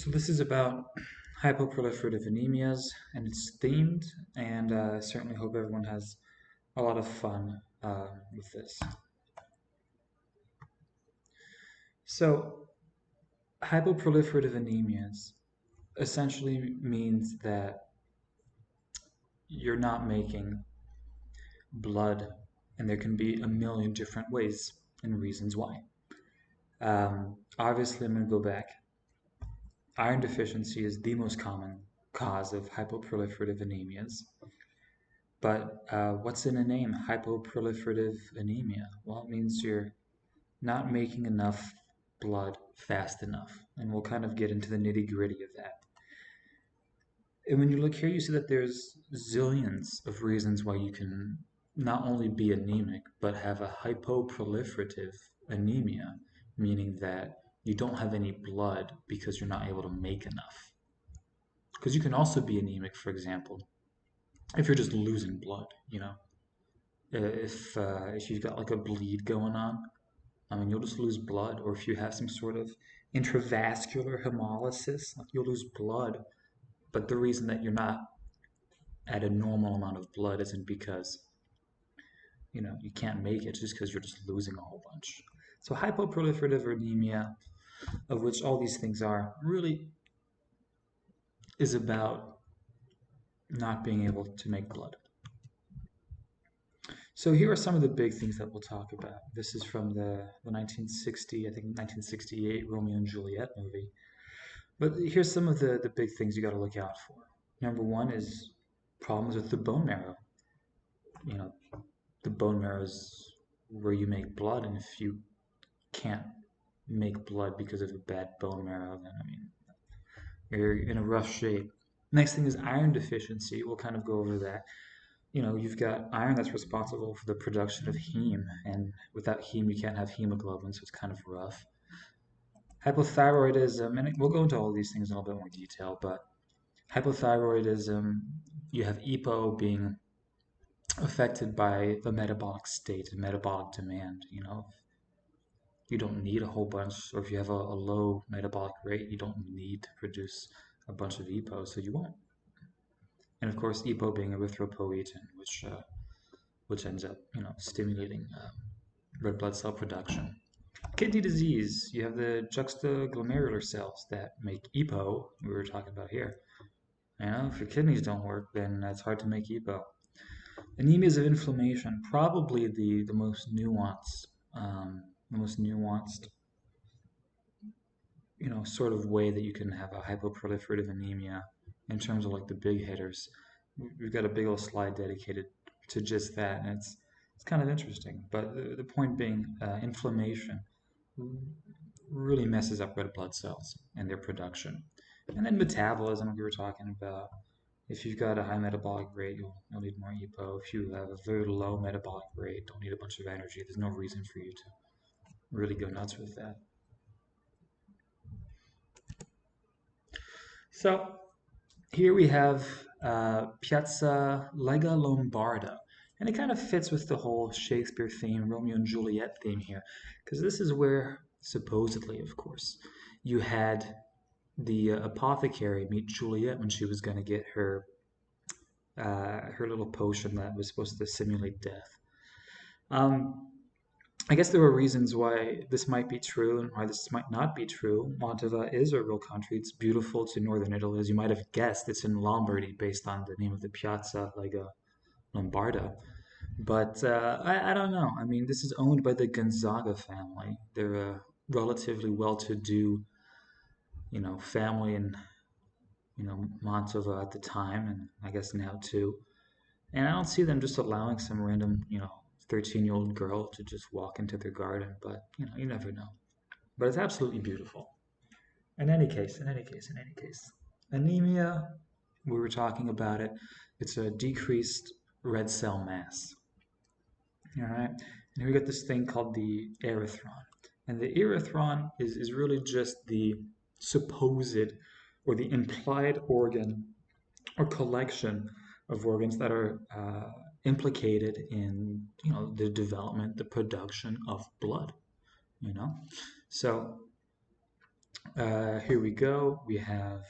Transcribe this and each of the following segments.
So this is about hypoproliferative anemias, and it's themed, and I certainly hope everyone has a lot of fun with this. So hypoproliferative anemias essentially means that you're not making blood, and there can be a million different ways and reasons why. Obviously, I'm going to go back. Iron deficiency is the most common cause of hypoproliferative anemias. But what's in a name? Hypoproliferative anemia. Well, it means you're not making enough blood fast enough. And we'll kind of get into the nitty-gritty of that. And when you look here, you see that there's zillions of reasons why you can not only be anemic, but have a hypoproliferative anemia, meaning that you don't have any blood because you're not able to make enough. Because you can also be anemic, for example, if you're just losing blood, if you've got like a bleed going on, you'll just lose blood. Or if you have some sort of intravascular hemolysis, like you'll lose blood. But the reason that you're not at a normal amount of blood isn't because you can't make it, just because you're just losing a whole bunch. So hypoproliferative anemia, of which all these things are, really is about not being able to make blood. So here are some of the big things that we'll talk about. This is from the 1960, I think 1968 Romeo and Juliet movie. But here's some of the big things you got to look out for. Number one is problems with the bone marrow. The bone marrow is where you make blood, and if you can't make blood because of a bad bone marrow, then you're in a rough shape. Next thing is iron deficiency. We'll kind of go over that. You've got iron that's responsible for the production of heme, and without heme, you can't have hemoglobin, so it's kind of rough. Hypothyroidism, and we'll go into all these things in a little bit more detail, but hypothyroidism, you have EPO being affected by the metabolic state and metabolic demand. You don't need a whole bunch, or if you have a low metabolic rate, you don't need to produce a bunch of EPO, so you won't. And of course, EPO being erythropoietin, which ends up, stimulating red blood cell production. Kidney disease, you have the juxtaglomerular cells that make EPO, we were talking about here. If your kidneys don't work, then it's hard to make EPO. Anemias of inflammation, probably the most nuanced, sort of way that you can have a hypoproliferative anemia in terms of like the big hitters. We've got a big old slide dedicated to just that, and it's kind of interesting. But the point being, inflammation really messes up red blood cells and their production. And then metabolism, we were talking about. If you've got a high metabolic rate, you'll need more EPO. If you have a very low metabolic rate, don't need a bunch of energy. There's no reason for you to really go nuts with that. So here we have Piazza Lega Lombarda. And it kind of fits with the whole Shakespeare theme, Romeo and Juliet theme here. Because this is where, supposedly, of course, you had the apothecary meet Juliet when she was going to get her little potion that was supposed to simulate death. I guess there were reasons why this might be true and why this might not be true. Mantova is a real country. It's beautiful. It's in northern Italy. As you might have guessed, it's in Lombardy based on the name of the Piazza Lega Lombarda. But I don't know. This is owned by the Gonzaga family. They're a relatively well-to-do family in, Mantova at the time, and I guess now too. And I don't see them just allowing some random, 13-year-old girl to just walk into their garden, but, you never know. But it's absolutely beautiful. In any case, anemia, we were talking about it, it's a decreased red cell mass. All right, and here we got this thing called the erythron. And the erythron is really just the supposed or the implied organ or collection of organs that are implicated in the development, the production of blood. So Here we go. We have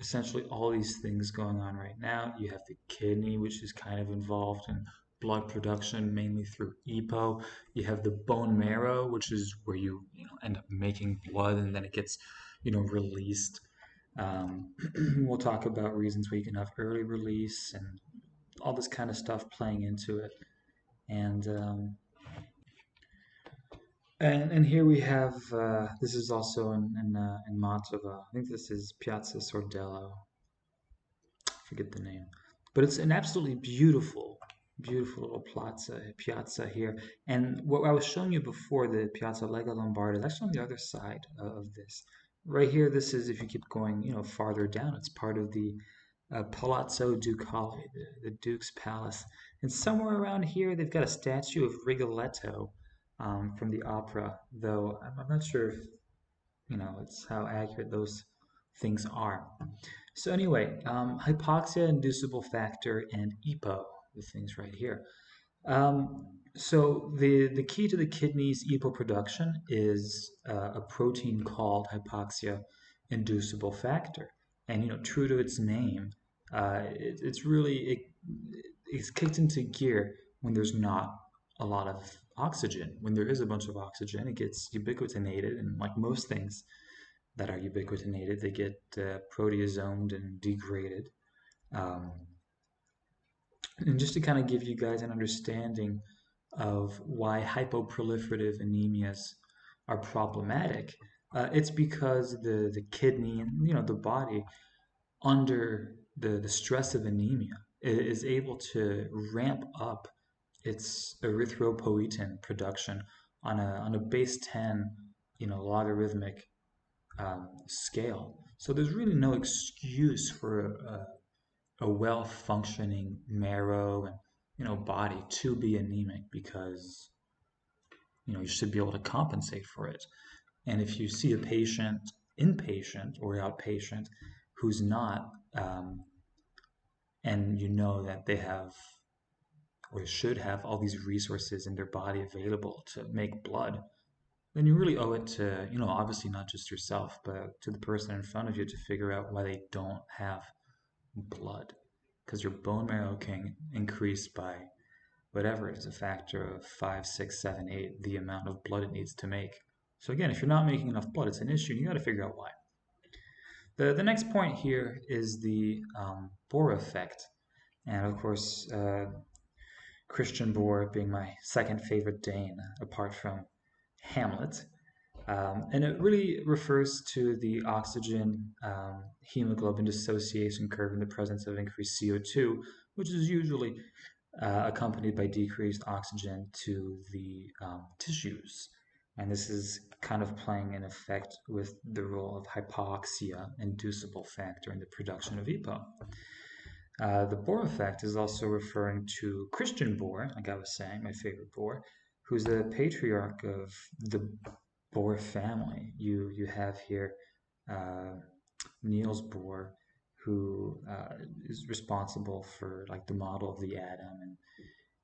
essentially all these things going on right now. You have the kidney, which is kind of involved in blood production mainly through EPO. You have the bone marrow, which is where you end up making blood and then it gets released. We'll talk about reasons where you can have early release and all this kind of stuff playing into it. And and here we have this is also in Mantova. I think this is Piazza Sordello. I forget the name, but it's an absolutely beautiful little piazza here. And what I was showing you before, the Piazza Lega Lombarda, is actually on the other side of this. Right here, this is if you keep going, farther down. It's part of the Palazzo Ducale, the Duke's Palace. And somewhere around here, they've got a statue of Rigoletto from the opera, though I'm not sure if, it's how accurate those things are. So anyway, hypoxia, inducible factor, and EPO, the things right here. So the key to the kidney's EPO production is a protein called hypoxia inducible factor. And true to its name, it's kicked into gear when there's not a lot of oxygen. When there is a bunch of oxygen, it gets ubiquitinated, and like most things that are ubiquitinated, they get proteasomed and degraded. Um, and just to kind of give you guys an understanding of why hypoproliferative anemias are problematic, it's because the kidney and the body under the stress of anemia is able to ramp up its erythropoietin production on a base 10 logarithmic scale. So there's really no excuse for a well-functioning marrow and body to be anemic because you should be able to compensate for it. And if you see a patient, inpatient or outpatient, who's not, and you know that they have or should have all these resources in their body available to make blood, then you really owe it to, obviously not just yourself, but to the person in front of you to figure out why they don't have blood. Because your bone marrow can increase by whatever it is, a factor of 5, 6, 7, 8, the amount of blood it needs to make. So again, if you're not making enough blood, it's an issue, and you got to figure out why. The next point here is the Bohr effect. And of course, Christian Bohr being my second favorite Dane, apart from Hamlet. And it really refers to the oxygen hemoglobin dissociation curve in the presence of increased CO2, which is usually accompanied by decreased oxygen to the tissues. And this is kind of playing an effect with the role of hypoxia, inducible factor in the production of EPO. The Bohr effect is also referring to Christian Bohr, like I was saying, my favorite Bohr, who's the patriarch of the Bohr family. You have here Niels Bohr, who is responsible for like the model of the atom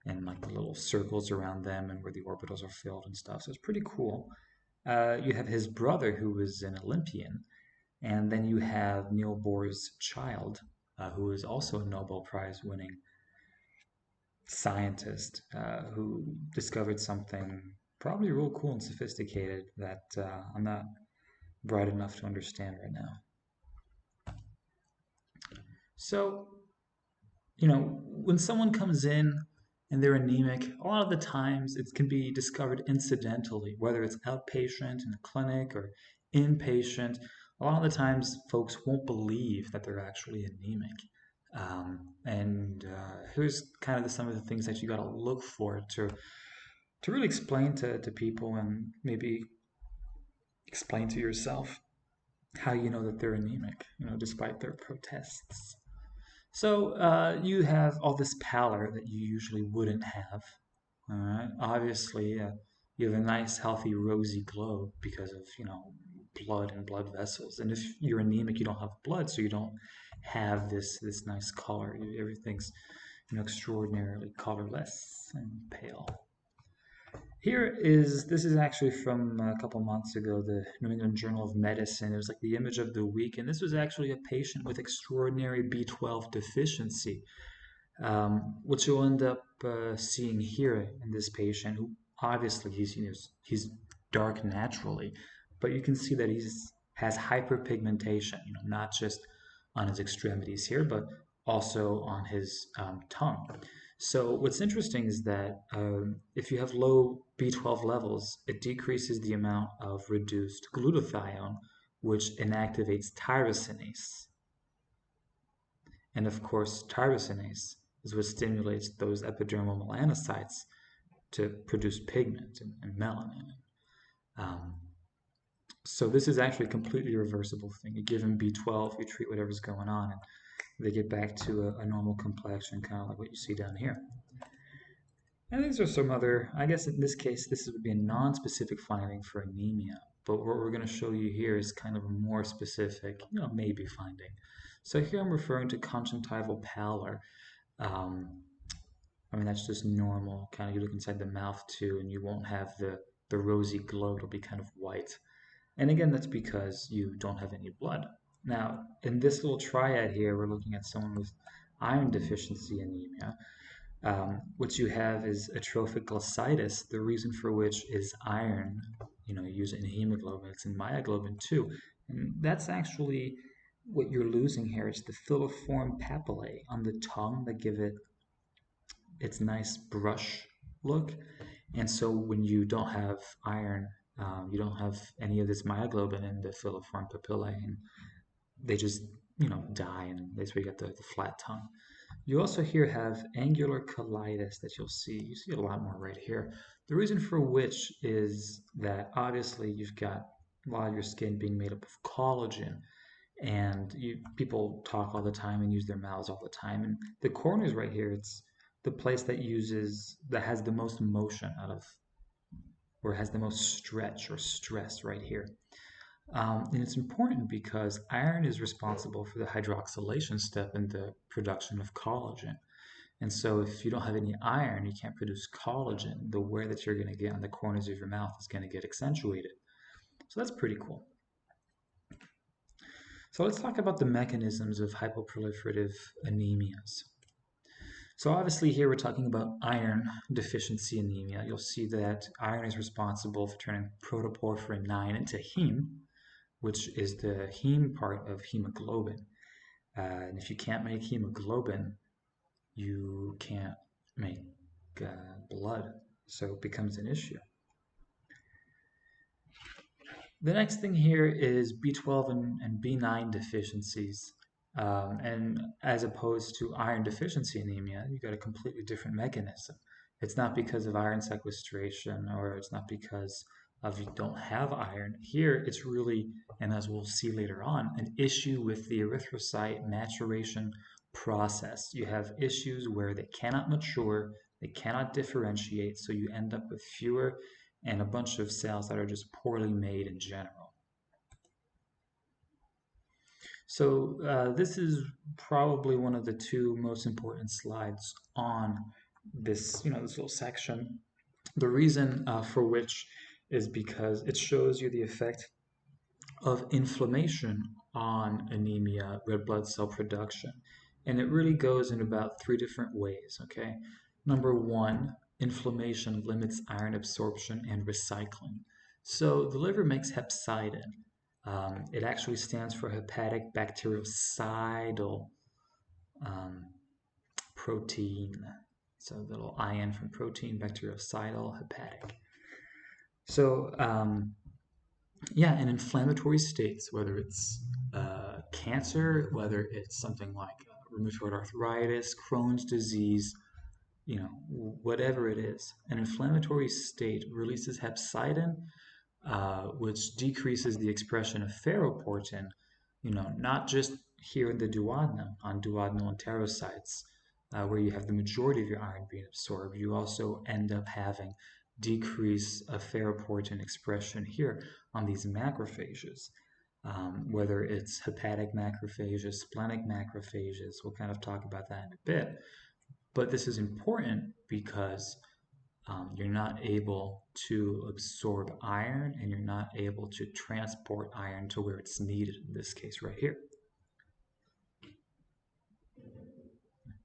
and like the little circles around them and where the orbitals are filled and stuff. So it's pretty cool. You have his brother who was an Olympian, and then you have Niels Bohr's child, who is also a Nobel Prize winning scientist who discovered something probably real cool and sophisticated that I'm not bright enough to understand right now. So, when someone comes in and they're anemic, a lot of the times it can be discovered incidentally, whether it's outpatient in a clinic or inpatient. A lot of the times folks won't believe that they're actually anemic. And here's kind of some of the things that you got to look for to really explain to people and maybe explain to yourself how you know that they're anemic, despite their protests. So you have all this pallor that you usually wouldn't have. All right. Obviously, you have a nice, healthy, rosy glow because of blood and blood vessels. And if you're anemic, you don't have blood, so you don't have this nice color. Everything's extraordinarily colorless and pale. This is actually from a couple months ago, the New England Journal of Medicine. It was like the image of the week, and this was actually a patient with extraordinary B12 deficiency. What you'll end up seeing here in this patient, who obviously he's dark naturally, but you can see that he's has hyperpigmentation. Not just on his extremities here, but also on his tongue. So what's interesting is that if you have low B12 levels, it decreases the amount of reduced glutathione, which inactivates tyrosinase. And of course, tyrosinase is what stimulates those epidermal melanocytes to produce pigment and melanin. Um, so this is actually a completely reversible thing. You give them B12, you treat whatever's going on, and they get back to a normal complexion, kind of like what you see down here. And these are some other, I guess in this case, this would be a non-specific finding for anemia. But what we're going to show you here is kind of a more specific, maybe finding. So here I'm referring to conjunctival pallor. I mean, that's just normal. Kind of you look inside the mouth too, and you won't have the rosy glow. It'll be kind of white. And again, that's because you don't have any blood. Now, in this little triad here, we're looking at someone with iron deficiency anemia. What you have is atrophic glossitis, the reason for which is iron. You use it in hemoglobin, it's in myoglobin too. And that's actually what you're losing here. It's the filiform papillae on the tongue that give it its nice brush look. And so when you don't have iron, you don't have any of this myoglobin in the filiform papillae, and they just, die, and that's where you get the flat tongue. You also here have angular cheilitis that you'll see. You see it a lot more right here. The reason for which is that obviously you've got a lot of your skin being made up of collagen, and people talk all the time and use their mouths all the time. And the corners right here, it's the place that has the most motion out of, or has the most stretch or stress right here. And it's important because iron is responsible for the hydroxylation step in the production of collagen. And so if you don't have any iron, you can't produce collagen. The wear that you're going to get on the corners of your mouth is going to get accentuated. So that's pretty cool. So let's talk about the mechanisms of hypoproliferative anemias. So obviously here we're talking about iron deficiency anemia. You'll see that iron is responsible for turning protoporphyrin IX into heme, which is the heme part of hemoglobin. And if you can't make hemoglobin, you can't make blood, so it becomes an issue. The next thing here is B12 and B9 deficiencies. And as opposed to iron deficiency anemia, you got a completely different mechanism. It's not because of iron sequestration, or it's not because of you don't have iron. Here, it's really, and as we'll see later on, an issue with the erythrocyte maturation process. You have issues where they cannot mature, they cannot differentiate, so you end up with fewer and a bunch of cells that are just poorly made in general. So this is probably one of the two most important slides on this, this little section. The reason for which is because it shows you the effect of inflammation on anemia, red blood cell production. And it really goes in about 3 different ways, okay? Number 1, inflammation limits iron absorption and recycling. So the liver makes hepcidin. It actually stands for hepatic bactericidal protein. So the little IN from protein, bactericidal, hepatic. So yeah, in inflammatory states, whether it's cancer, whether it's something like rheumatoid arthritis, Crohn's disease, whatever it is, an inflammatory state releases hepcidin, which decreases the expression of ferroportin, not just here in the duodenum, on duodenal enterocytes, where you have the majority of your iron being absorbed. You also end up having decrease of ferroportin expression here on these macrophages, whether it's hepatic macrophages, splenic macrophages. We'll kind of talk about that in a bit. But this is important because you're not able to absorb iron, and you're not able to transport iron to where it's needed, in this case right here.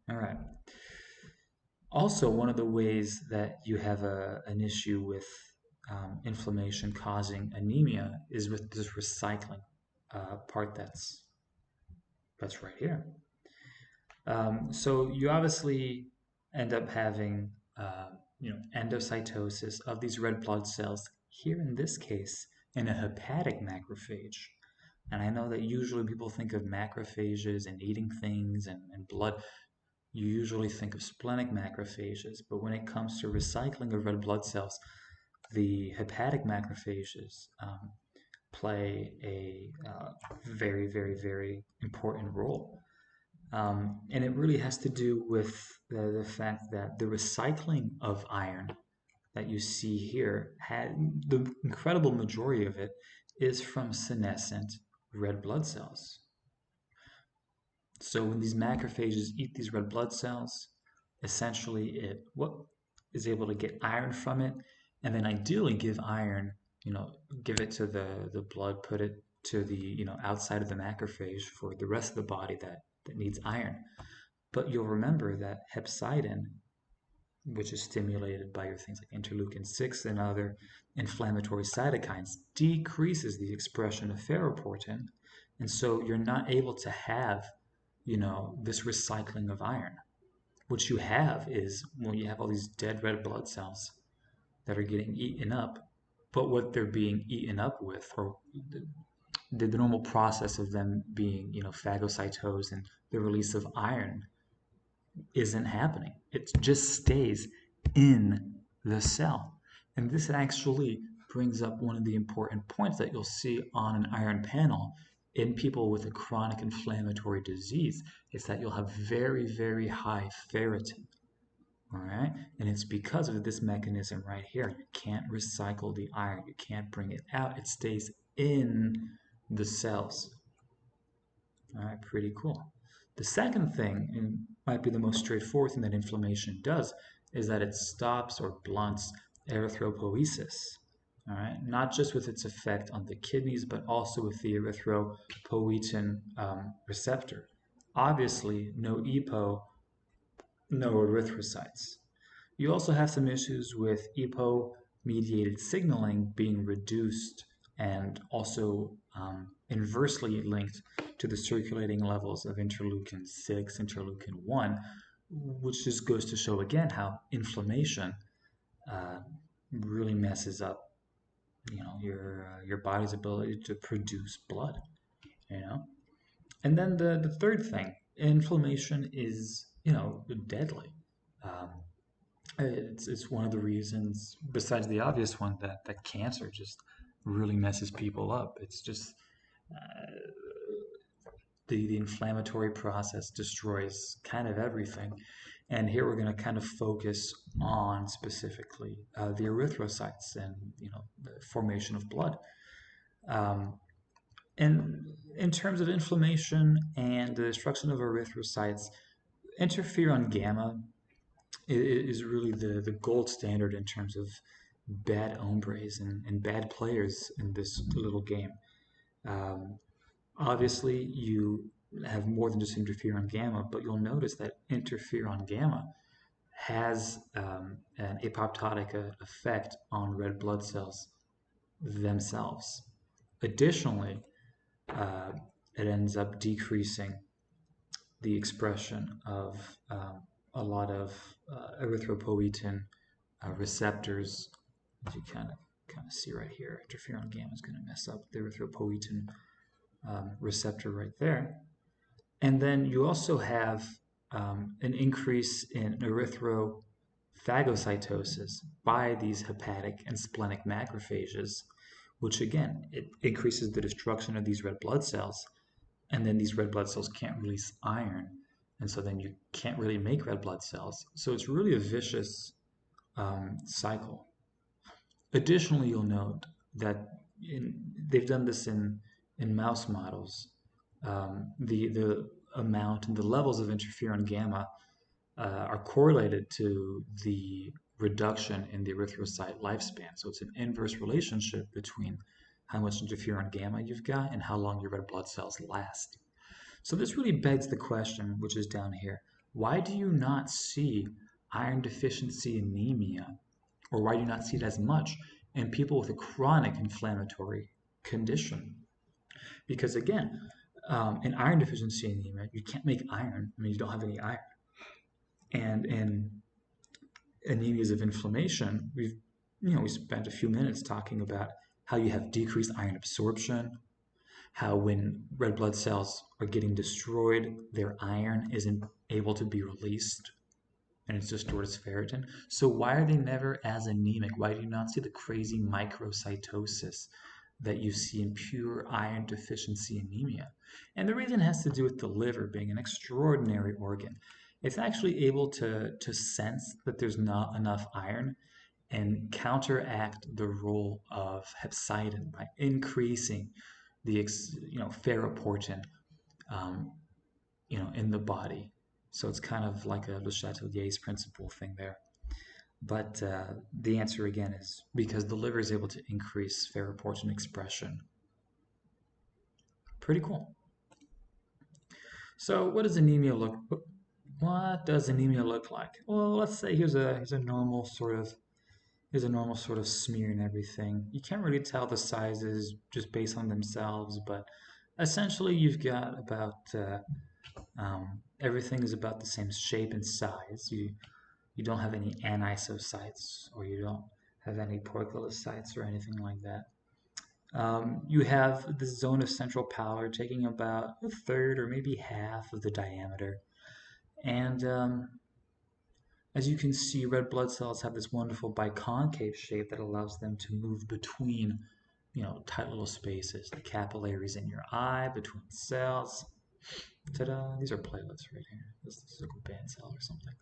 All right. Also, one of the ways that you have an issue with inflammation causing anemia is with this recycling part that's right here. So you obviously end up having endocytosis of these red blood cells, here in this case in a hepatic macrophage. And I know that usually people think of macrophages and eating things and blood. You usually think of splenic macrophages, but when it comes to recycling of red blood cells, the hepatic macrophages play a very, very, very important role. And it really has to do with the fact that the recycling of iron that you see here, the incredible majority of it is from senescent red blood cells. So when these macrophages eat these red blood cells, essentially it is able to get iron from it, and then ideally give iron, give it to the blood, put it to the outside of the macrophage for the rest of the body that needs iron. But you'll remember that hepcidin, which is stimulated by your things like interleukin-6 and other inflammatory cytokines, decreases the expression of ferroportin, and so you're not able to have this recycling of iron. What you have is, when you have all these dead red blood cells that are getting eaten up, but what they're being eaten up with, or the normal process of them being, phagocytosed and the release of iron, isn't happening. It just stays in the cell. And this actually brings up one of the important points that you'll see on an iron panel in people with a chronic inflammatory disease, is that you'll have very, very high ferritin. All right, and it's because of this mechanism right here. You can't recycle the iron, you can't bring it out, it stays in the cells. All right, pretty cool. The second thing, and might be the most straightforward thing that inflammation does, is that it stops or blunts erythropoiesis. All right, not just with its effect on the kidneys, but also with the erythropoietin receptor. Obviously, no EPO, no erythrocytes. You also have some issues with EPO-mediated signaling being reduced, and also inversely linked to the circulating levels of interleukin-6, interleukin-1, which just goes to show again how inflammation really messes up your body's ability to produce blood. And then the third thing, inflammation is deadly. It's one of the reasons, besides the obvious one, that cancer just really messes people up. It's just the inflammatory process destroys kind of everything. And here we're going to kind of focus on specifically the erythrocytes and the formation of blood. And in terms of inflammation and the destruction of erythrocytes, interferon gamma is really the gold standard in terms of bad hombres and bad players in this little game. Obviously, you have more than just interferon gamma, but you'll notice that interferon gamma has an apoptotic effect on red blood cells themselves. Additionally, it ends up decreasing the expression of a lot of erythropoietin receptors, as you kind of see right here. Interferon gamma is going to mess up the erythropoietin receptor right there. And then you also have an increase in erythrophagocytosis by these hepatic and splenic macrophages, which again, it increases the destruction of these red blood cells, and then these red blood cells can't release iron, and so then you can't really make red blood cells. So it's really a vicious cycle. Additionally, you'll note that they've done this in mouse models. The amount and the levels of interferon gamma are correlated to the reduction in the erythrocyte lifespan. So it's an inverse relationship between how much interferon gamma you've got and how long your red blood cells last. So this really begs the question, which is down here. Why do you not see iron deficiency anemia, or why do you not see it as much in people with a chronic inflammatory condition? Because again, in iron deficiency anemia, you can't make iron. I mean, you don't have any iron. And in anemias of inflammation, we spent a few minutes talking about how you have decreased iron absorption, how when red blood cells are getting destroyed, their iron isn't able to be released and it's just stored as ferritin. So why are they never as anemic? Why do you not see the crazy microcytosis that you see in pure iron deficiency anemia? And the reason has to do with the liver being an extraordinary organ. It's actually able to sense that there's not enough iron and counteract the role of hepcidin by increasing the ferroportin in the body. So it's kind of like a Le Chatelier's principle thing there. But the answer again is because the liver is able to increase ferroportin expression. Pretty cool. So what does anemia look? What does anemia look like? Well, let's say here's a normal sort of smear and everything. You can't really tell the sizes just based on themselves, but essentially you've got about everything is about the same shape and size. You don't have any anisocytes, or you don't have any poikilocytes or anything like that. You have the zone of central pallor taking about a third or maybe half of the diameter. And as you can see, red blood cells have this wonderful biconcave shape that allows them to move between, tight little spaces, the capillaries in your eye, between cells. Ta-da! These are platelets right here. This is like a band cell or something.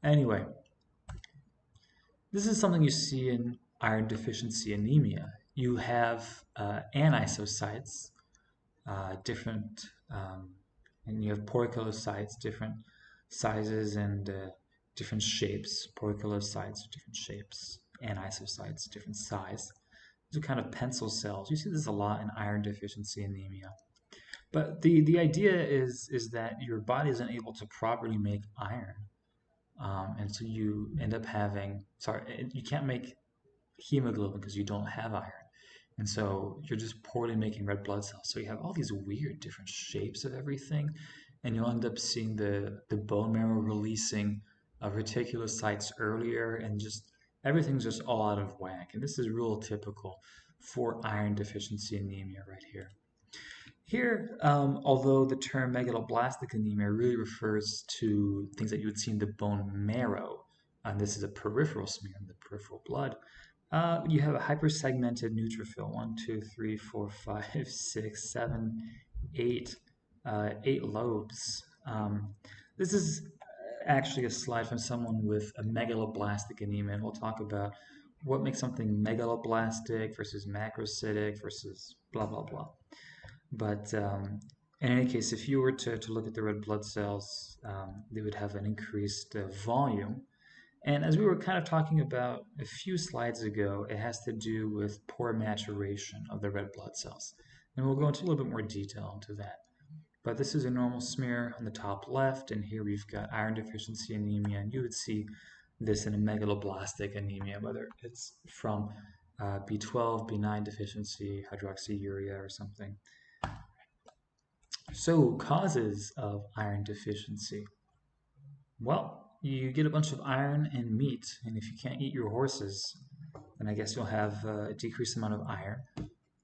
Anyway, this is something you see in iron deficiency anemia. You have anisocytes, different, and you have poikilocytes, different sizes and different shapes. Poikilocytes, different shapes. Anisocytes, different size. These are kind of pencil cells. You see this a lot in iron deficiency anemia. But the idea is that your body isn't able to properly make iron. And so you end up you can't make hemoglobin because you don't have iron. And so you're just poorly making red blood cells. So you have all these weird different shapes of everything. And you'll end up seeing the bone marrow releasing reticulocytes earlier, and just everything's just all out of whack. And this is real typical for iron deficiency anemia right here. Here, although the term megaloblastic anemia really refers to things that you would see in the bone marrow, and this is a peripheral smear in the peripheral blood, you have a hypersegmented neutrophil, 1, 2, 3, 4, 5, 6, 7, 8, 8 lobes. This is actually a slide from someone with a megaloblastic anemia, and we'll talk about what makes something megaloblastic versus macrocytic versus blah, blah, blah. But in any case, if you were to look at the red blood cells, they would have an increased volume. And as we were kind of talking about a few slides ago, it has to do with poor maturation of the red blood cells. And we'll go into a little bit more detail into that. But this is a normal smear on the top left, and here we've got iron deficiency anemia, and you would see this in a megaloblastic anemia, whether it's from B12, B9 deficiency, hydroxyurea, or something. So, causes of iron deficiency. Well, you get a bunch of iron in meat, and if you can't eat your horses, then I guess you'll have a decreased amount of iron.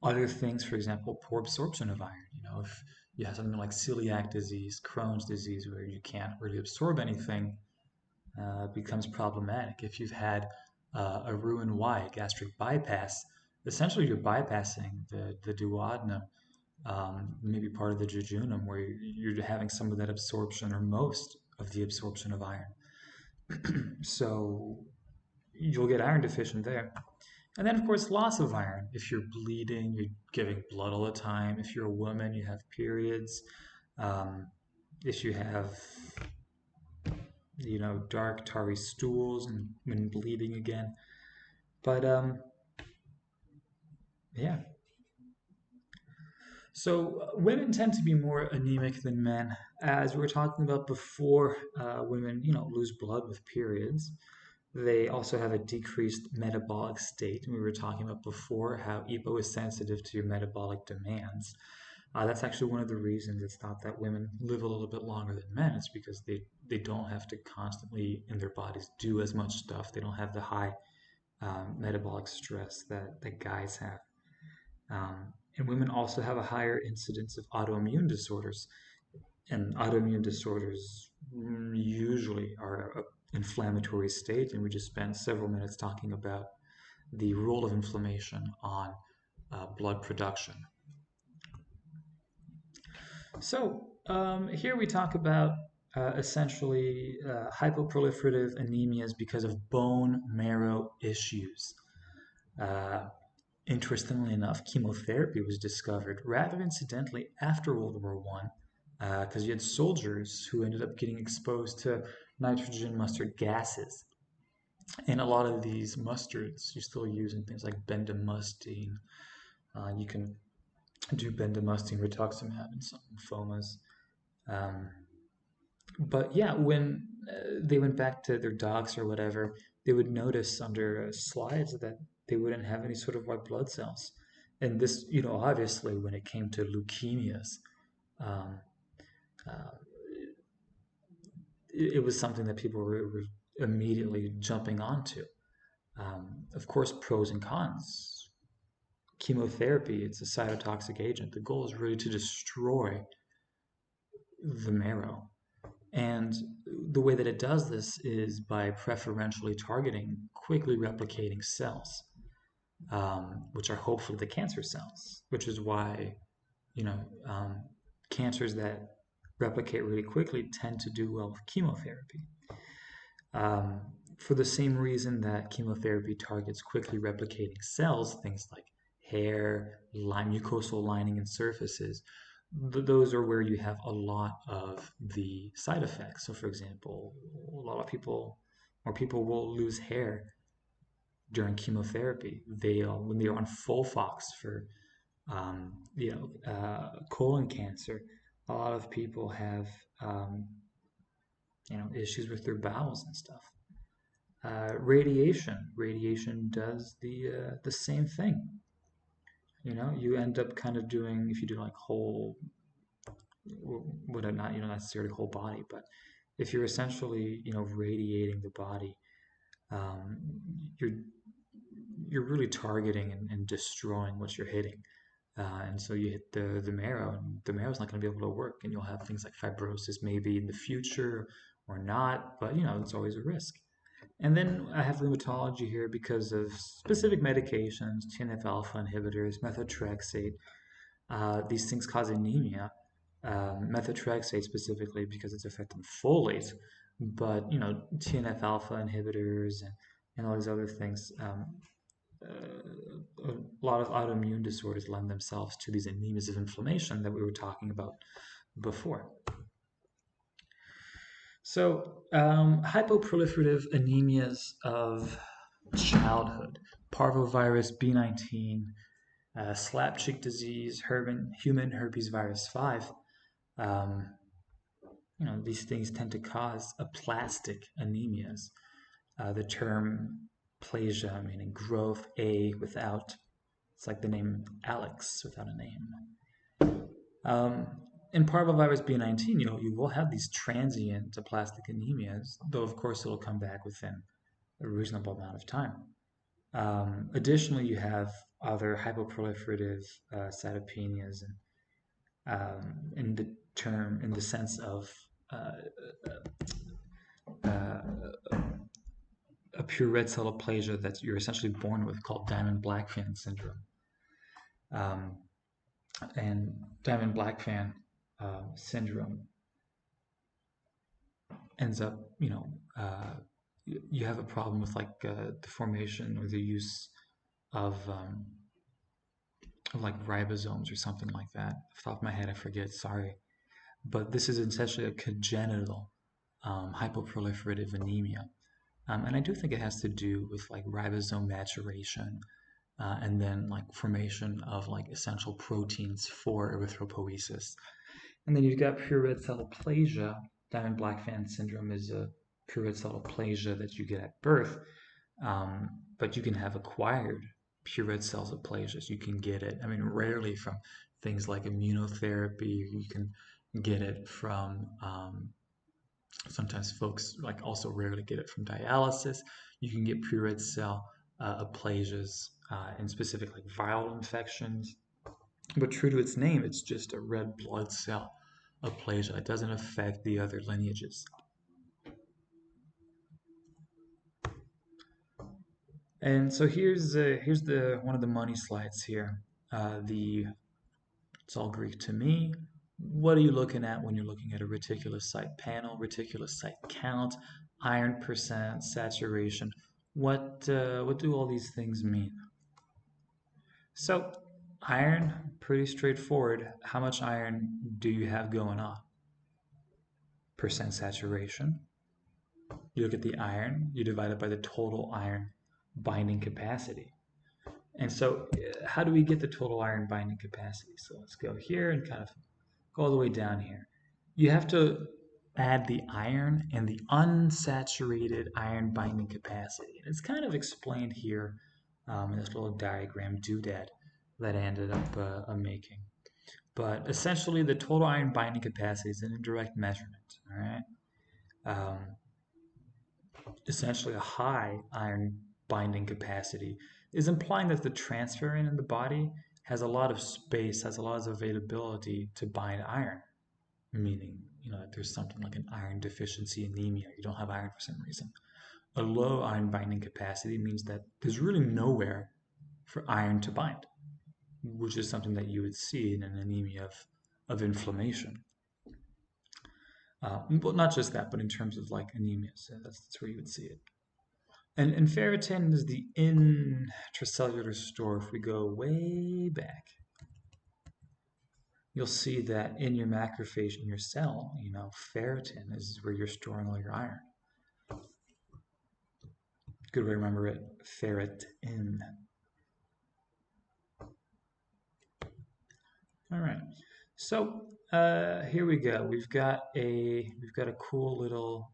Other things, for example, poor absorption of iron. If you have something like celiac disease, Crohn's disease, where you can't really absorb anything, becomes problematic. If you've had a Roux-en-Y, gastric bypass, essentially you're bypassing the duodenum, maybe part of the jejunum, where you're having some of that absorption or most of the absorption of iron. So you'll get iron deficient there. And then, of course, loss of iron. If you're bleeding, you're giving blood all the time. If you're a woman, you have periods. If you have dark tarry stools and when bleeding again. But yeah. So women tend to be more anemic than men, as we were talking about before. Women, lose blood with periods. They also have a decreased metabolic state. We were talking about before how EPO is sensitive to your metabolic demands. That's actually one of the reasons it's thought that women live a little bit longer than men. It's because they don't have to constantly in their bodies do as much stuff. They don't have the high metabolic stress that guys have. And women also have a higher incidence of autoimmune disorders. And autoimmune disorders usually are an inflammatory state. And we just spent several minutes talking about the role of inflammation on blood production. So here we talk about essentially hypoproliferative anemias because of bone marrow issues. Uh, Interestingly enough, chemotherapy was discovered rather incidentally after World War One, because you had soldiers who ended up getting exposed to nitrogen mustard gases. And a lot of these mustards you still use in things like bendamustine. You can do bendamustine rituximab in some lymphomas. Um, but yeah, when they went back to their docs or whatever, they would notice under slides that they wouldn't have any sort of white blood cells. And this, obviously, when it came to leukemias, um, uh, it was something that people were immediately jumping onto. Of course, pros and cons. Chemotherapy, it's a cytotoxic agent. The goal is really to destroy the marrow. And the way that it does this is by preferentially targeting quickly replicating cells, which are hopefully the cancer cells, which is why, cancers that replicate really quickly tend to do well with chemotherapy. Um, for the same reason that chemotherapy targets quickly replicating cells, things like hair, mucosal lining, and surfaces, those are where you have a lot of the side effects. So, for example, a lot of people, or people will lose hair during chemotherapy. When they are on Folfox for, colon cancer, a lot of people have, issues with their bowels and stuff. Radiation does the same thing. You end up kind of doing, if you do like whole, not necessarily whole body, but if you're essentially radiating the body, um, you're you're really targeting and destroying what you're hitting. And so you hit the marrow, and the marrow's not going to be able to work, and you'll have things like fibrosis maybe in the future or not, but it's always a risk. And then I have rheumatology here because of specific medications, TNF alpha inhibitors, methotrexate. These things cause anemia. Methotrexate specifically because it's affecting folate, but TNF alpha inhibitors and all these other things. A lot of autoimmune disorders lend themselves to these anemias of inflammation that we were talking about before. So, hypoproliferative anemias of childhood, parvovirus B19, slapchick disease, human herpes virus 5. These things tend to cause aplastic anemias. The term plasia, meaning growth, A without, it's like the name Alex without a name. In parvovirus B19, you will have these transient aplastic anemias, though of course it'll come back within a reasonable amount of time. Additionally, you have other hypoproliferative cytopenias, and in the sense of a pure red cell aplasia that you're essentially born with, called Diamond-Blackfan syndrome. And Diamond-Blackfan syndrome ends up, you have a problem with like the formation or the use of like ribosomes or something like that. Off the top of my head, I forget. Sorry, but this is essentially a congenital hypoproliferative anemia. And I do think it has to do with like ribosome maturation and then like formation of like essential proteins for erythropoiesis. And then you've got pure red cell aplasia. Diamond-Blackfan syndrome is a pure red cell aplasia that you get at birth, but you can have acquired pure red cells aplasias. You can get it, I mean, rarely from things like immunotherapy. You can get it from sometimes folks like also rarely get it from dialysis. You can get pure red cell aplasias in specific like viral infections. But true to its name, it's just a red blood cell aplasia. It doesn't affect the other lineages. And so here's the one of the money slides here. It's all Greek to me. What are you looking at when you're looking at a reticulocyte panel, reticulocyte count, iron percent, saturation? What do all these things mean? So iron, pretty straightforward. How much iron do you have going on? Percent saturation. You look at the iron, you divide it by the total iron binding capacity. And so how do we get the total iron binding capacity? So let's go here and kind of go all the way down here. You have to add the iron and the unsaturated iron binding capacity. And it's kind of explained here in this little diagram doodad that I ended up making. But essentially, the total iron binding capacity is an indirect measurement. All right. Essentially, a high iron binding capacity is implying that the transferrin in the body has a lot of space, has a lot of availability to bind iron, meaning, that there's something like an iron deficiency anemia. You don't have iron for some reason. A low iron binding capacity means that there's really nowhere for iron to bind, which is something that you would see in an anemia of inflammation. Well, not just that, but in terms of like anemia, so that's where you would see it. And ferritin is the intracellular store. If we go way back, you'll see that in your macrophage, in your cell, ferritin is where you're storing all your iron. Good way to remember it, ferritin. All right, so here we go. We've got a cool little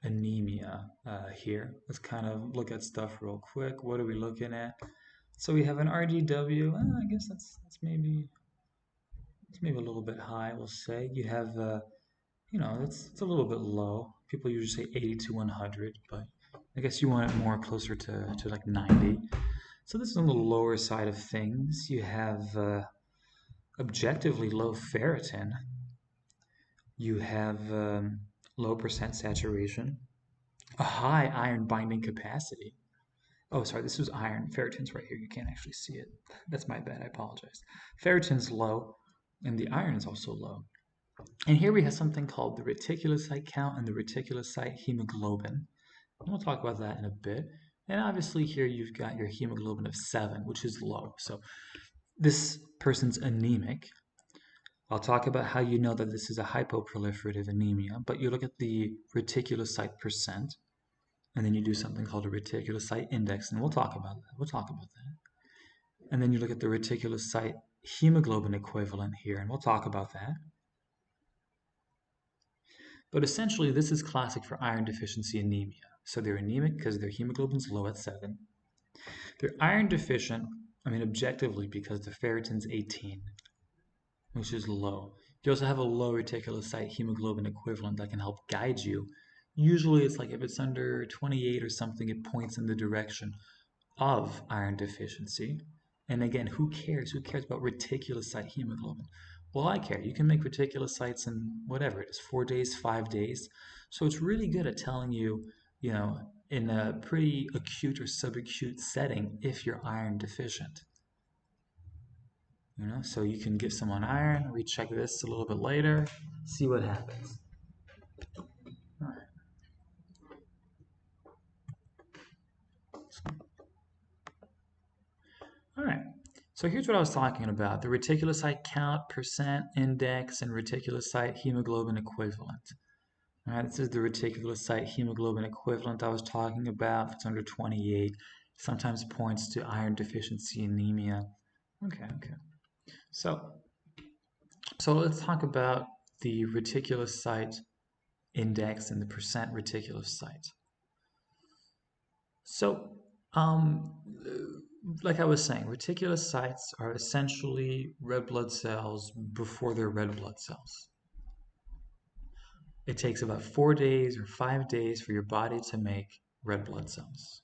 anemia here. Let's kind of look at stuff real quick. What are we looking at? So we have an RDW. I guess that's maybe a little bit high. We'll say you have it's a little bit low. People usually say 80 to 100, but I guess you want it more closer to like 90. So this is on the lower side of things. You have objectively low ferritin. You have low percent saturation, a high iron binding capacity. Oh, sorry, this was iron. Ferritin's right here. You can't actually see it. That's my bad. I apologize. Ferritin's low, and the iron is also low. And here we have something called the reticulocyte count and the reticulocyte hemoglobin. And we'll talk about that in a bit. And obviously here you've got your hemoglobin of 7, which is low. So this person's anemic. I'll talk about how you know that this is a hypoproliferative anemia, but you look at the reticulocyte percent, and then you do something called a reticulocyte index, and we'll talk about that. And then you look at the reticulocyte hemoglobin equivalent here, and we'll talk about that. But essentially, this is classic for iron deficiency anemia. So they're anemic because their hemoglobin's low at 7. They're iron deficient, objectively, because the ferritin's 18, which is low. You also have a low reticulocyte hemoglobin equivalent that can help guide you. Usually it's like if it's under 28 or something, it points in the direction of iron deficiency. And again, who cares? Who cares about reticulocyte hemoglobin? Well, I care. You can make reticulocytes in whatever it is, 4 days, 5 days. So it's really good at telling you, in a pretty acute or subacute setting, if you're iron deficient. So you can give someone iron, recheck this a little bit later, see what happens. All right. All right. So here's what I was talking about, the reticulocyte count, percent, index, and reticulocyte hemoglobin equivalent. All right, this is the reticulocyte hemoglobin equivalent I was talking about. If it's under 28, sometimes points to iron deficiency anemia. Okay. So let's talk about the reticulocyte index and the percent reticulocyte. So, like I was saying, reticulocytes are essentially red blood cells before they're red blood cells. It takes about 4 days or 5 days for your body to make red blood cells,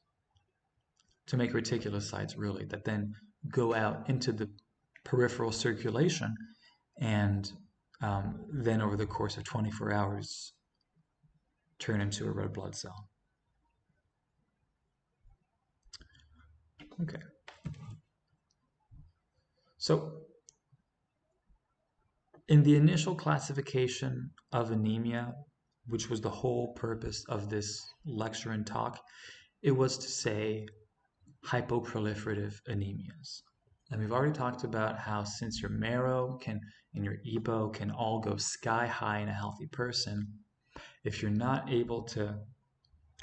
to make reticulocytes really, that then go out into the peripheral circulation and then over the course of 24 hours turn into a red blood cell. Okay. So in the initial classification of anemia, which was the whole purpose of this lecture and talk, it was to say hypoproliferative anemias. And we've already talked about how since your marrow and your EPO can all go sky high in a healthy person, if you're not able to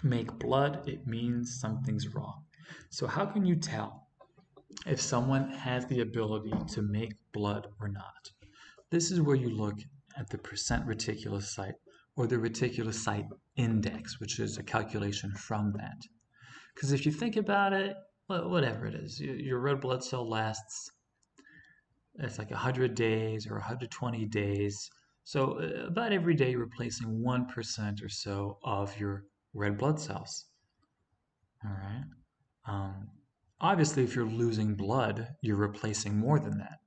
make blood, it means something's wrong. So how can you tell if someone has the ability to make blood or not? This is where you look at the percent reticulocyte or the reticulocyte index, which is a calculation from that. Because if you think about it, whatever it is, your red blood cell lasts, it's like 100 days or 120 days. So about every day you're replacing 1% or so of your red blood cells. All right. Obviously, if you're losing blood, you're replacing more than that.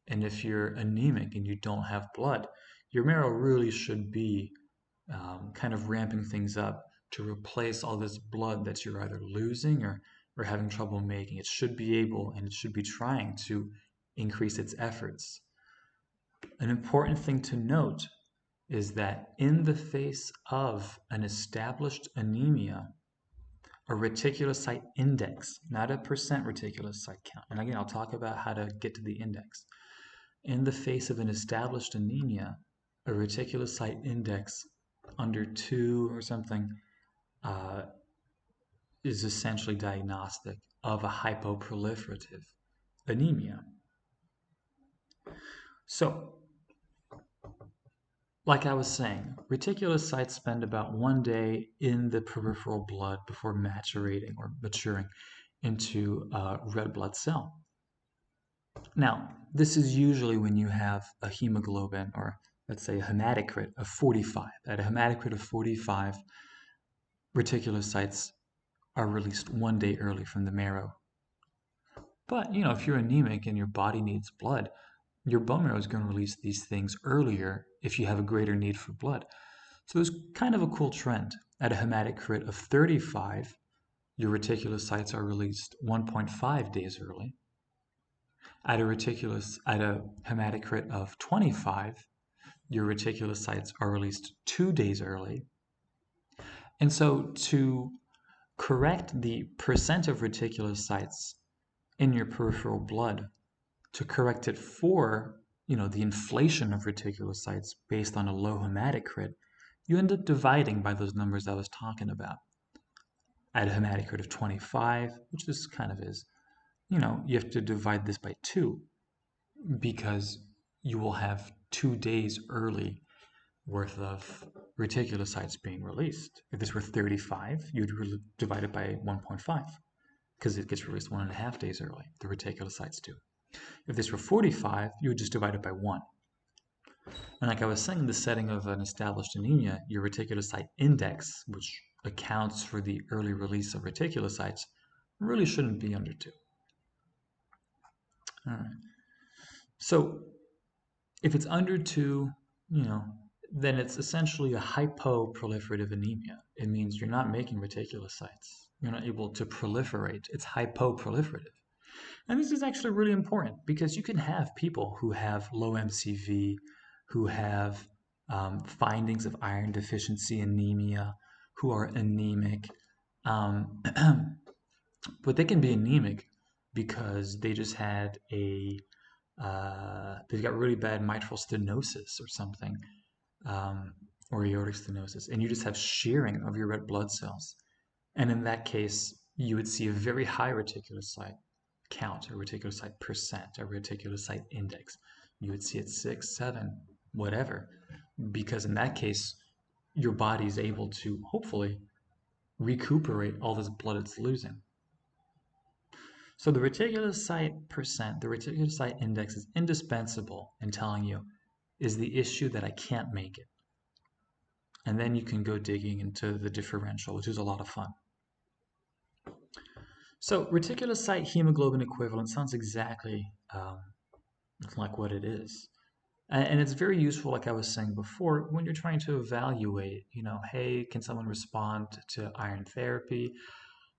And if you're anemic and you don't have blood, your marrow really should be kind of ramping things up to replace all this blood that you're either losing or having trouble making. It should be able and it should be trying to increase its efforts. An important thing to note is that in the face of an established anemia, a reticulocyte index, not a percent reticulocyte count. And again, I'll talk about how to get to the index. In the face of an established anemia, a reticulocyte index under 2 or something is essentially diagnostic of a hypoproliferative anemia. So, like I was saying, reticulocytes spend about 1 day in the peripheral blood before maturating or maturing into a red blood cell. Now, this is usually when you have a hemoglobin, or let's say a hematocrit of 45. At a hematocrit of 45, reticulocytes are released 1 day early from the marrow. But, if you're anemic and your body needs blood, your bone marrow is going to release these things earlier if you have a greater need for blood. So there's kind of a cool trend. At a hematocrit of 35, your reticulocytes are released 1.5 days early. At a hematocrit of 25, your reticulocytes are released 2 days early. And so to correct the percent of reticulocytes in your peripheral blood, to correct it for, the inflation of reticulocytes based on a low hematocrit, you end up dividing by those numbers I was talking about. At a hematocrit of 25, which this kind of is, you have to divide this by 2 because you will have 2 days early worth of reticulocytes being released. If this were 35, you'd divide it by 1.5 because it gets released 1.5 days early, the reticulocytes do. If this were 45, you would just divide it by 1. And like I was saying, in the setting of an established anemia, your reticulocyte index, which accounts for the early release of reticulocytes, really shouldn't be under 2. All right. So if it's under 2, then it's essentially a hypoproliferative anemia. It means you're not making reticulocytes. You're not able to proliferate. It's hypoproliferative. And this is actually really important because you can have people who have low MCV, who have findings of iron deficiency anemia, who are anemic. But they can be anemic because they just had they've got really bad mitral stenosis or something. or aortic stenosis, and you just have shearing of your red blood cells. And in that case, you would see a very high reticulocyte count, a reticulocyte percent, a reticulocyte index. You would see it 6, 7, whatever, because in that case, your body is able to hopefully recuperate all this blood it's losing. So the reticulocyte percent, the reticulocyte index is indispensable in telling you, is the issue that I can't make it? And then you can go digging into the differential, which is a lot of fun. So reticulocyte hemoglobin equivalent sounds exactly like what it is. And it's very useful, like I was saying before, when you're trying to evaluate, hey, can someone respond to iron therapy?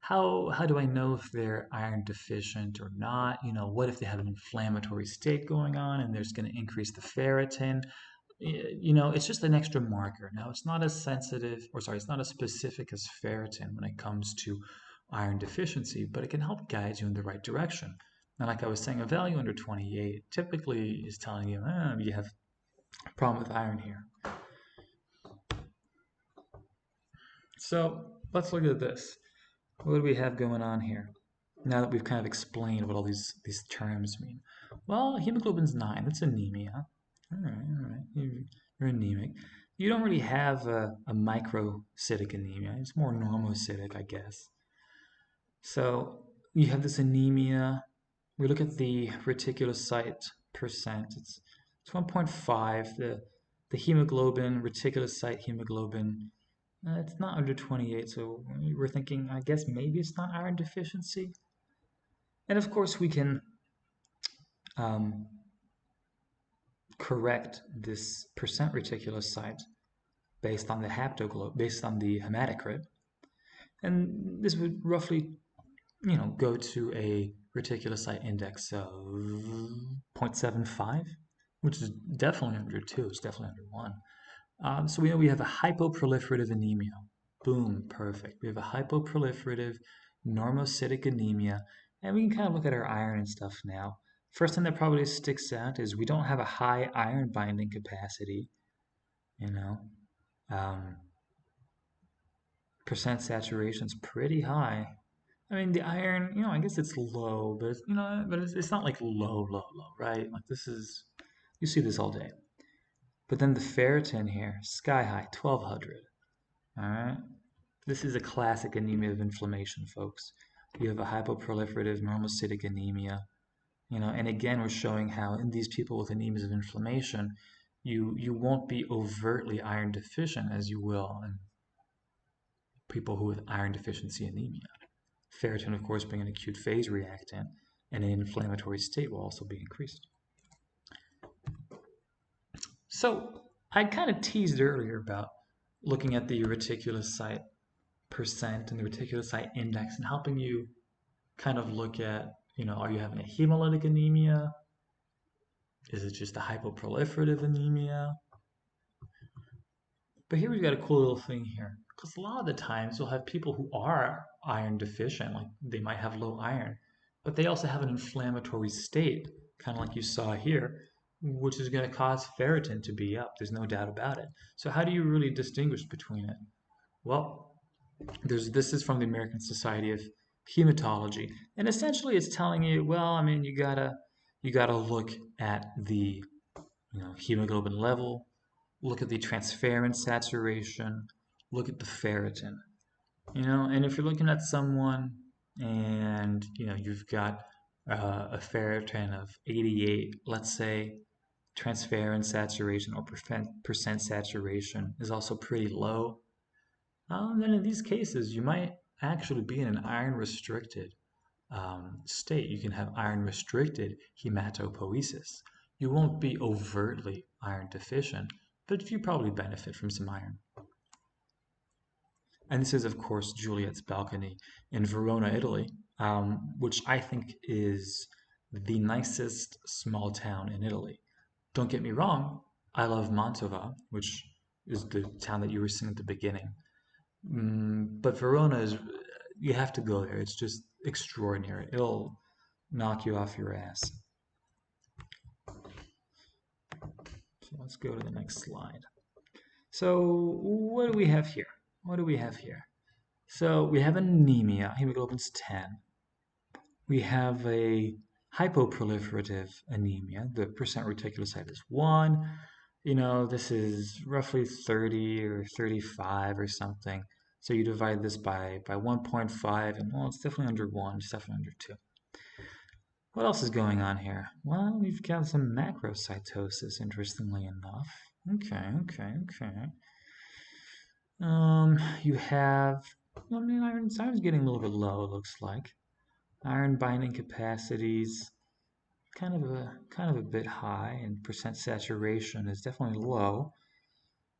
How do I know if they're iron deficient or not? What if they have an inflammatory state going on and there's going to increase the ferritin? It's just an extra marker. Now, it's not as sensitive, it's not as specific as ferritin when it comes to iron deficiency, but it can help guide you in the right direction. And like I was saying, a value under 28 typically is telling you, you have a problem with iron here. So let's look at this. What do we have going on here? Now that we've kind of explained what all these terms mean. Well, hemoglobin's 9. That's anemia. All right. You're anemic. You don't really have a macrocytic anemia. It's more normocytic, I guess. So you have this anemia. We look at the reticulocyte percent. It's 1.5. The hemoglobin, reticulocyte hemoglobin, it's not under 28. So we're thinking, I guess maybe it's not iron deficiency. And of course, we can correct this percent reticulocyte based on the based on the hematocrit, and this would roughly, go to a reticulocyte index of 0.75, which is definitely under 2. It's definitely under 1. So we know we have a hypoproliferative anemia. Boom, perfect. We have a hypoproliferative normocytic anemia, and we can kind of look at our iron and stuff now. First thing that probably sticks out is we don't have a high iron binding capacity, percent saturation is pretty high. I mean, the iron, I guess it's low, but it's not like low, right? Like you see this all day. But then the ferritin here, sky high, 1200. All right. This is a classic anemia of inflammation, folks. You have a hypoproliferative normocytic anemia, and again, we're showing how in these people with anemias of inflammation, you won't be overtly iron deficient as you will in people who with iron deficiency anemia. Ferritin, of course, being an acute phase reactant, and an inflammatory state will also be increased. So I kind of teased earlier about looking at the reticulocyte percent and the reticulocyte index and helping you kind of look at, are you having a hemolytic anemia? Is it just a hypoproliferative anemia? But here we've got a cool little thing here, because a lot of the times you'll have people who are iron deficient, like they might have low iron, but they also have an inflammatory state, kind of like you saw here, which is going to cause ferritin to be up. There's no doubt about it. So how do you really distinguish between it? Well, this is from the American Society of Hematology, and essentially it's telling you, well, I mean, you gotta look at the hemoglobin level, look at the transferrin saturation, look at the ferritin, and if you're looking at someone and you've got a ferritin of 88, let's say, transferrin saturation or percent saturation is also pretty low, then in these cases, you might actually be in an iron-restricted state. You can have iron-restricted hematopoiesis. You won't be overtly iron deficient, but you probably benefit from some iron. And this is, of course, Juliet's balcony in Verona, Italy, which I think is the nicest small town in Italy. Don't get me wrong, I love Mantova, which is the town that you were seeing at the beginning. But Verona you have to go there. It's just extraordinary. It'll knock you off your ass. So let's go to the next slide. So what do we have here? What do we have here? So we have anemia, hemoglobin's 10. We have a hypoproliferative anemia. The percent reticulocyte is 1. You know, this is roughly 30 or 35 or something. So you divide this by 1.5, and well, it's definitely under 1. It's definitely under 2. What else is going on here? Well, we've got some macrocytosis, interestingly enough. Okay. You have, I mean, iron's getting a little bit low, it looks like. Iron binding capacities kind of a bit high, and percent saturation is definitely low.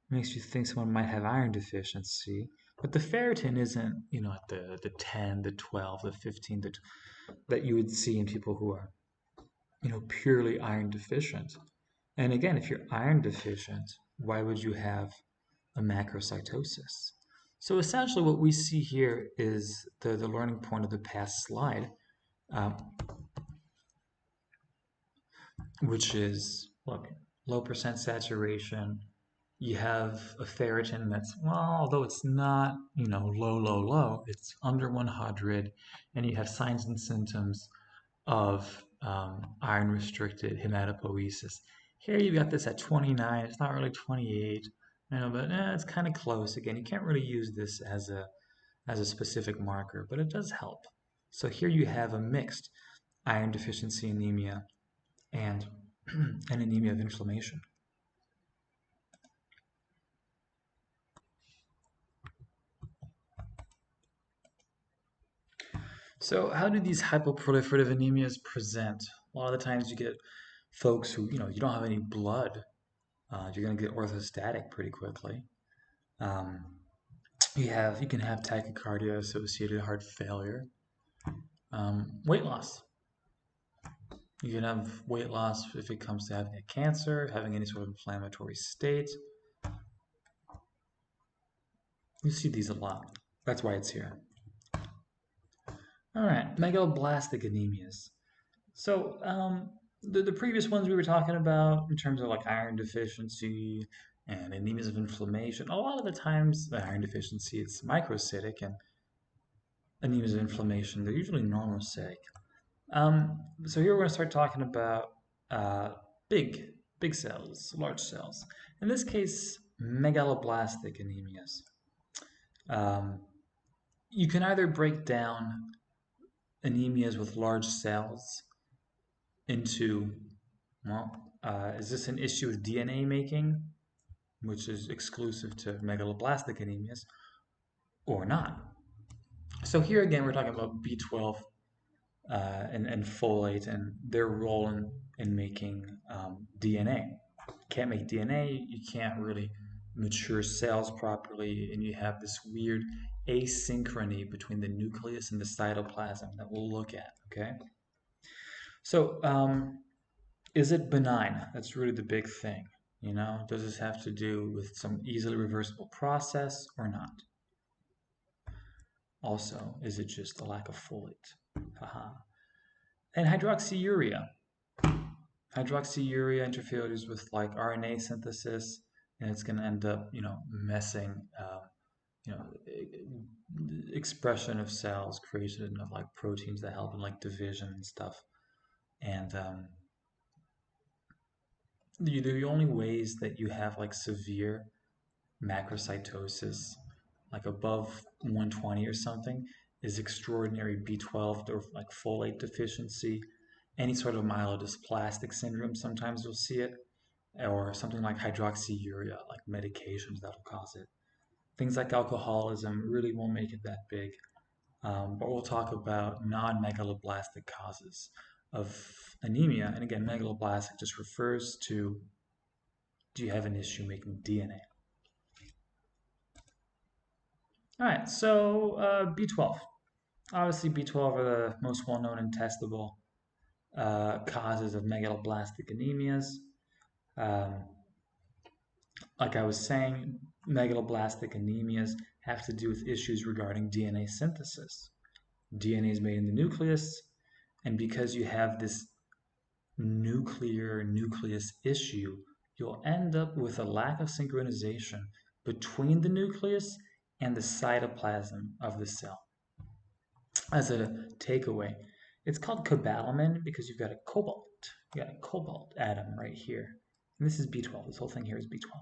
Makes you think someone might have iron deficiency. But the ferritin isn't, you know, at the 10, the 12, the 15 that you would see in people who are, you know, purely iron deficient. And again, if you're iron deficient, why would you have a macrocytosis? So essentially what we see here is the learning point of the past slide, um, which is, look, low percent saturation. You have a ferritin that's, well, although it's not, you know, low, it's under 100, and you have signs and symptoms of iron-restricted hematopoiesis. Here you've got this at 29. It's not really 28, you know, but it's kind of close. Again, you can't really use this as a specific marker, but it does help. So here you have a mixed iron deficiency anemia and an anemia of inflammation. So how do these hypoproliferative anemias present? A lot of the times you get folks who, you know, you don't have any blood. You're going to get orthostatic pretty quickly. Um, you can have tachycardia associated heart failure. Weight loss. You can have weight loss if it comes to having a cancer, having any sort of inflammatory state. You see these a lot. That's why it's here. All right, megaloblastic anemias. So the previous ones we were talking about in terms of like iron deficiency and anemias of inflammation, a lot of the times the iron deficiency, it's microcytic, and anemias of inflammation, they're usually normocytic. So here we're going to start talking about uh, big cells, large cells. In this case, megaloblastic anemias. Um, you can either break down anemias with large cells into, well, is this an issue with DNA making, which is exclusive to megaloblastic anemias, or not? So here again, we're talking about B12 and folate and their role in making DNA. Can't make DNA, you can't really mature cells properly, and you have this weird asynchrony between the nucleus and the cytoplasm that we'll look at, okay? So, is it benign? That's really the big thing, you know? Does this have to do with some easily reversible process or not? Also, is it just a lack of folate? Haha. And hydroxyurea. Hydroxyurea interferes with like RNA synthesis, and it's going to end up, you know, messing, you know, expression of cells, creation of like proteins that help in like division and stuff. And the only ways that you have like severe macrocytosis, like above 120 or something, is extraordinary B12 or like folate deficiency, any sort of myelodysplastic syndrome, sometimes you'll see it, or something like hydroxyurea, like medications that'll cause it. Things like alcoholism really won't make it that big. But we'll talk about non-megaloblastic causes of anemia. And again, megaloblastic just refers to, do you have an issue making DNA? All right, so B12. Obviously, B12 are the most well-known and testable causes of megaloblastic anemias. Um, like I was saying, megaloblastic anemias have to do with issues regarding DNA synthesis. DNA is made in the nucleus, and because you have this nucleus issue, you'll end up with a lack of synchronization between the nucleus and the cytoplasm of the cell. As a takeaway, it's called cobalamin because you've got a cobalt. You got a cobalt atom right here. And this is B12. This whole thing here is B12.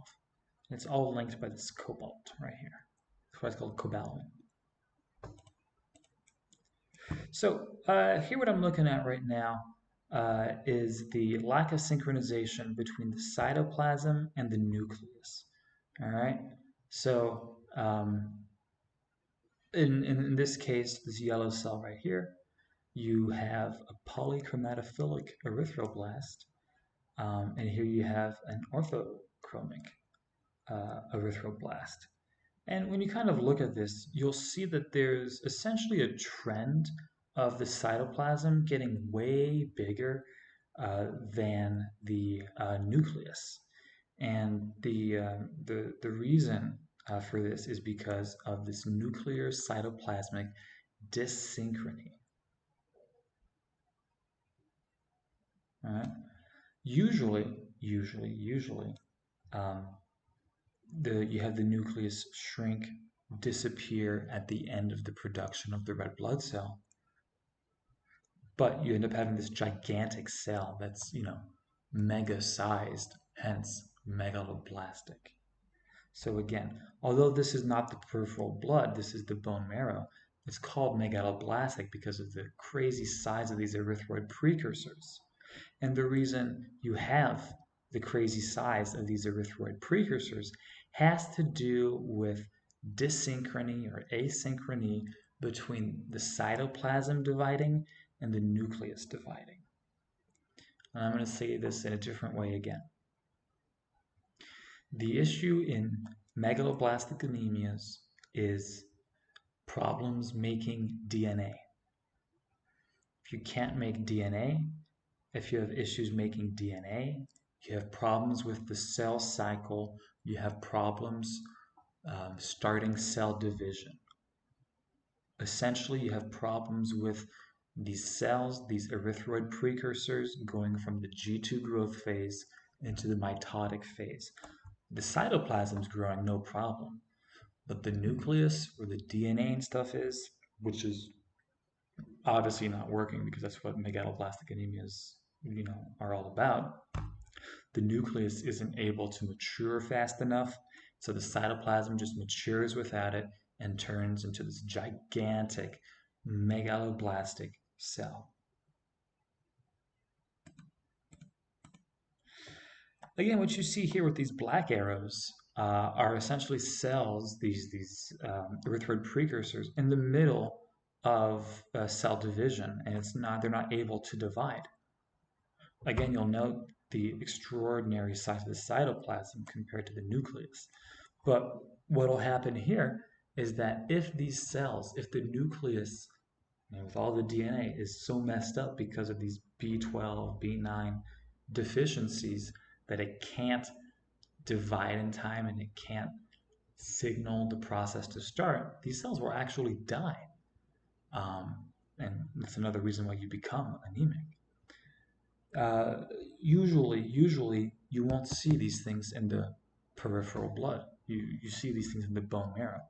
And it's all linked by this cobalt right here. That's why it's called cobalamin. So here what I'm looking at right now is the lack of synchronization between the cytoplasm and the nucleus. All right. So in this case, this yellow cell right here, you have a polychromatophilic erythroblast, and here you have an orthochromic erythroblast. And when you kind of look at this, you'll see that there's essentially a trend of the cytoplasm getting way bigger than the nucleus. And the reason for this is because of this nuclear cytoplasmic dyssynchrony. All right. Usually, you have the nucleus shrink, disappear at the end of the production of the red blood cell, but you end up having this gigantic cell that's, mega-sized, hence megaloblastic. So again, although this is not the peripheral blood, this is the bone marrow, it's called megaloblastic because of the crazy size of these erythroid precursors. And the reason you have the crazy size of these erythroid precursors has to do with dyssynchrony or asynchrony between the cytoplasm dividing and the nucleus dividing. And I'm going to say this in a different way again. The issue in megaloblastic anemias is problems making DNA. If you can't make DNA, if you have issues making DNA, you have problems with the cell cycle, you have problems starting cell division. Essentially, you have problems with these cells, these erythroid precursors going from the G2 growth phase into the mitotic phase. The cytoplasm's growing no problem, but the nucleus where the DNA and stuff is, which is obviously not working because that's what megaloblastic anemias, are all about. The nucleus isn't able to mature fast enough, so the cytoplasm just matures without it and turns into this gigantic megaloblastic cell. Again, what you see here with these black arrows are essentially cells, these erythroid precursors, in the middle of cell division, and they're not able to divide. Again, you'll note the extraordinary size of the cytoplasm compared to the nucleus. But what will happen here is that if the nucleus, with all the DNA, is so messed up because of these B12, B9 deficiencies that it can't divide in time and it can't signal the process to start, these cells will actually die. And that's another reason why you become anemic. Usually you won't see these things in the peripheral blood. You see these things in the bone marrow.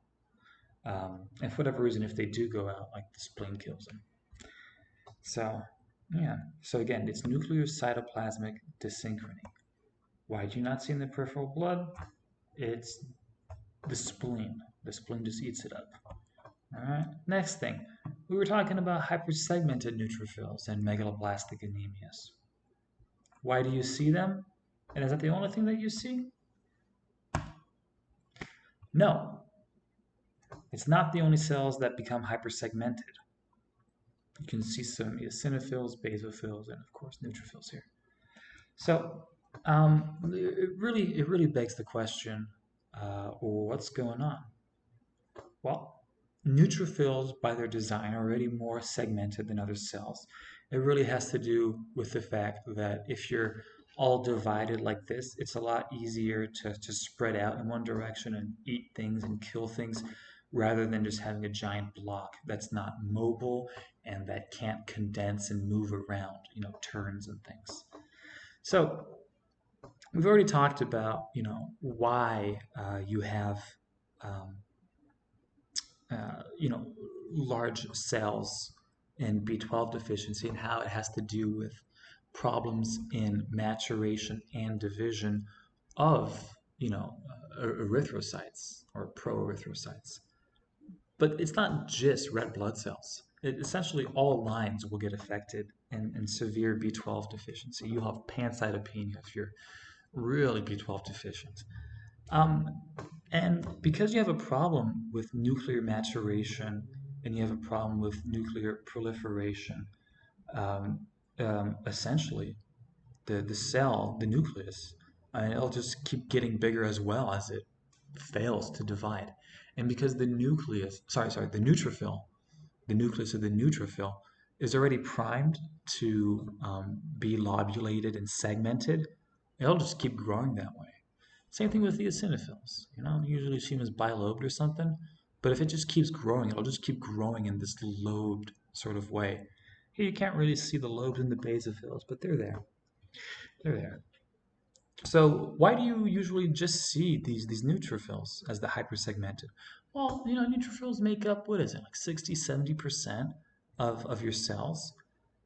And for whatever reason, if they do go out, like the spleen kills them. So, yeah. So again, it's nuclear cytoplasmic dyssynchrony. Why do you not see in the peripheral blood? It's the spleen. The spleen just eats it up. All right. Next thing, we were talking about hypersegmented neutrophils and megaloblastic anemias. Why do you see them? And is that the only thing that you see? No. It's not the only cells that become hypersegmented. You can see some eosinophils, basophils, and of course neutrophils here. So it really begs the question, what's going on? Well, neutrophils by their design are already more segmented than other cells. It really has to do with the fact that if you're all divided like this, it's a lot easier to spread out in one direction and eat things and kill things rather than just having a giant block that's not mobile and that can't condense and move around, turns and things. So we've already talked about, why you have, um, large cells in B12 deficiency and how it has to do with problems in maturation and division of, erythrocytes or proerythrocytes. But it's not just red blood cells. Essentially, all lines will get affected in severe B12 deficiency. You'll have pancytopenia if you're really B12 deficient. Um, and because you have a problem with nuclear maturation and you have a problem with nuclear proliferation, um, essentially, the cell, the nucleus, it'll just keep getting bigger as well as it fails to divide. And because the nucleus, the neutrophil, the nucleus of the neutrophil is already primed to be lobulated and segmented, it'll just keep growing that way. Same thing with the eosinophils. You usually see them as bilobed or something, but if it just keeps growing, it'll just keep growing in this lobed sort of way. Here you can't really see the lobes in the basophils, but they're there. They're there. So why do you usually just see these neutrophils as the hypersegmented? Well, neutrophils make up, what is it, like 60, 70% of your cells.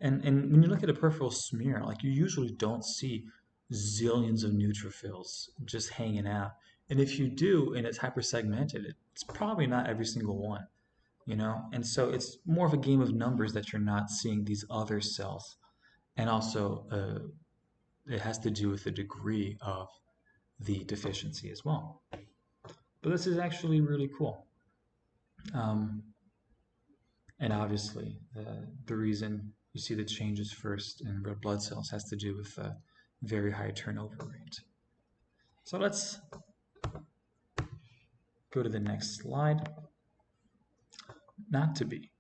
And when you look at a peripheral smear, like you usually don't see zillions of neutrophils just hanging out. And if you do, and it's hypersegmented, it's probably not every single one, And so it's more of a game of numbers that you're not seeing these other cells. And also, it has to do with the degree of the deficiency as well. But this is actually really cool. Um, and obviously, the reason you see the changes first in red blood cells has to do with a very high turnover rate. So let's go to the next slide. Not to be.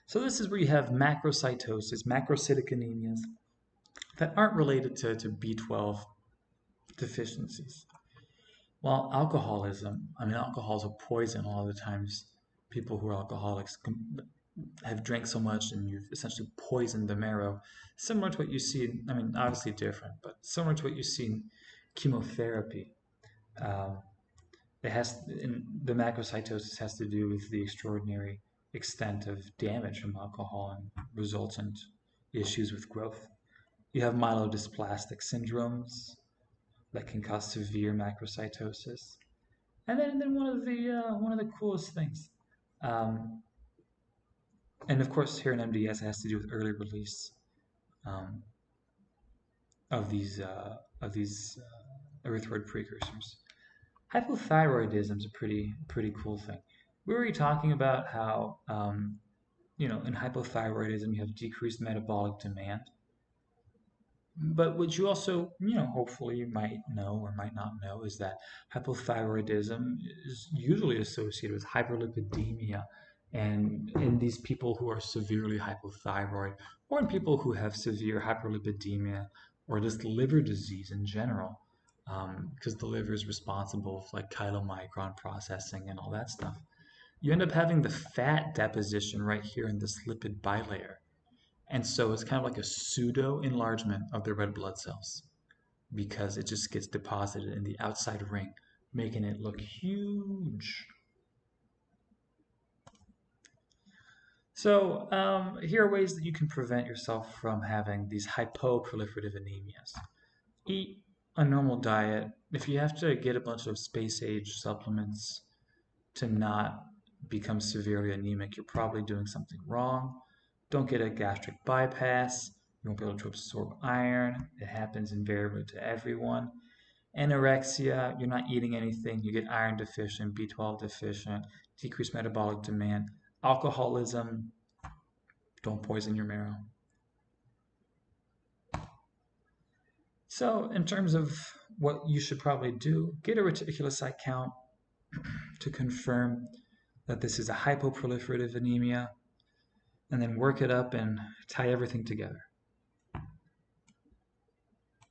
So this is where you have macrocytosis, macrocytic anemias that aren't related to B12 deficiencies. Well, alcoholism, alcohol is a poison. A lot of the times, people who are alcoholics have drank so much and you've essentially poisoned the marrow. Similar to what you see, obviously different, but similar to what you see in chemotherapy. Um, the macrocytosis has to do with the extraordinary extent of damage from alcohol and resultant issues with growth. You have myelodysplastic syndromes that can cause severe macrocytosis. And then one of the coolest things, um, and of course here in MDS it has to do with early release um, of these erythroid precursors. Hypothyroidism is a pretty cool thing. We were already talking about how in hypothyroidism you have decreased metabolic demand. But what you also, hopefully you might know or might not know is that hypothyroidism is usually associated with hyperlipidemia. And in these people who are severely hypothyroid, or in people who have severe hyperlipidemia, or just liver disease in general, because the liver is responsible for like chylomicron processing and all that stuff, you end up having the fat deposition right here in this lipid bilayer. And so it's kind of like a pseudo enlargement of the red blood cells because it just gets deposited in the outside ring, making it look huge. So here are ways that you can prevent yourself from having these hypoproliferative anemias. Eat a normal diet. If you have to get a bunch of space age supplements to not become severely anemic, you're probably doing something wrong. Don't get a gastric bypass. You won't be able to absorb iron. It happens invariably to everyone. Anorexia, you're not eating anything. You get iron deficient, B12 deficient, decreased metabolic demand. Alcoholism, don't poison your marrow. So in terms of what you should probably do, get a reticulocyte count to confirm that this is a hypoproliferative anemia, and then work it up and tie everything together.